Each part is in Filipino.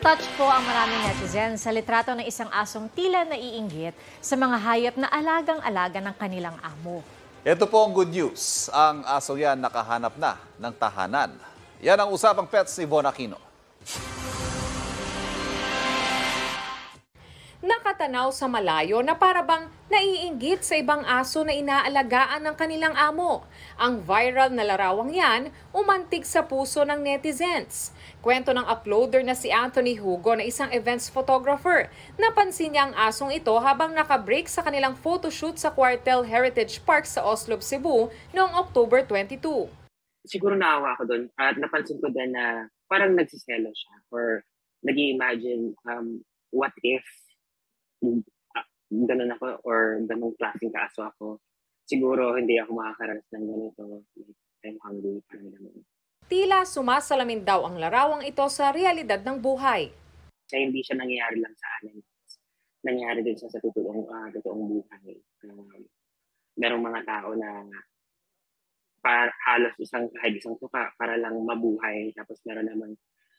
Touch po ang maraming netizens sa litrato ng isang asong tila naiinggit sa mga hayop na alagang-alaga ng kanilang amo. Ito po ang good news. Ang aso yan nakahanap na ng tahanan. Yan ang usapang pets ni Von Aquino. Nakatanaw sa malayo na parabang naiinggit sa ibang aso na inaalagaan ng kanilang amo. Ang viral na larawang yan umantig sa puso ng netizens. Kwento ng uploader na si Anthony Hugo na isang events photographer. Napansin niya ang asong ito habang nakabreak sa kanilang photoshoot sa Quartel Heritage Park sa Oslob, Cebu noong October 22. Siguro naawa ako doon at napansin ko din na parang nagsiselo siya or nag-i-imagine what if ganun ako or ganung klaseng kaaso ako. Siguro hindi ako makakaranas ng ganito. I'm hungry, parang ganun. Tila sumasalamin daw ang larawang ito sa realidad ng buhay. Kaya hindi siya nangyayari lang sa amin. Nangyayari din siya sa totoong buhay. Merong mga tao na halos kahit isang tuka para lang mabuhay. Tapos meron naman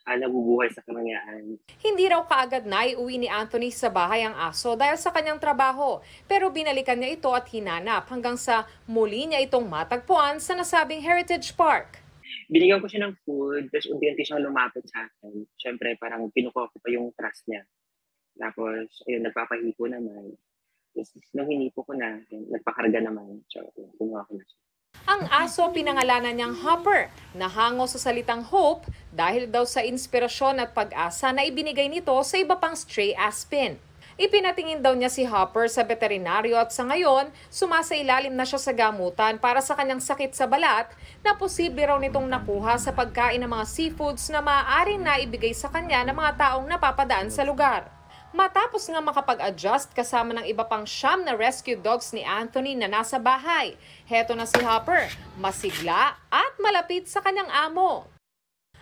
nabubuhay sa kamangyaan. Hindi raw kaagad na iuwi ni Anthony sa bahay ang aso dahil sa kanyang trabaho. Pero binalikan niya ito at hinanap hanggang sa muli niya itong matagpuan sa nasabing Heritage Park. Binigyan ko siya ng food, tapos unti-unti siyang lumapit sa akin. Siyempre, parang pinuko ko pa yung trust niya. Tapos, ayun, nagpapahipo naman. Tapos, nung hinipo ko na, nagpakarga naman. So, kinuha ko na siya. Ang aso pinangalanan niyang Hopper, nahango sa salitang hope dahil daw sa inspirasyon at pag-asa na ibinigay nito sa iba pang stray aspin. Ipinatingin daw niya si Hopper sa veterinaryo at sa ngayon, sumasailalim na siya sa gamutan para sa kanyang sakit sa balat na posible raw nitong nakuha sa pagkain ng mga seafoods na maaaring naibigay sa kanya ng mga taong napapadaan sa lugar. Matapos nga makapag-adjust kasama ng iba pang 9 na rescue dogs ni Anthony na nasa bahay, heto na si Hopper, masigla at malapit sa kanyang amo.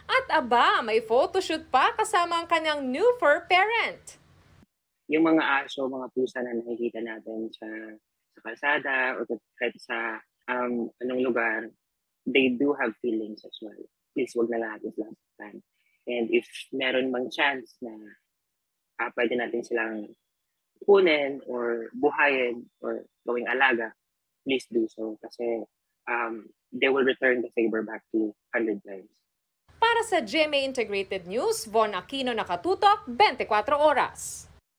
At aba, may photoshoot pa kasama ang kanyang new fur parent. Yung mga aso, mga pusa na nakikita natin sa kalsada o kahit sa anong lugar, they do have feelings as well. Please, wag na natin silang saktan. And if meron mang chance na pwede natin silang kunin or buhayin or gawing alaga, please do so. Kasi they will return the favor back to 100 times. Para sa GMA Integrated News, Von Aquino, nakatutok, 24 oras.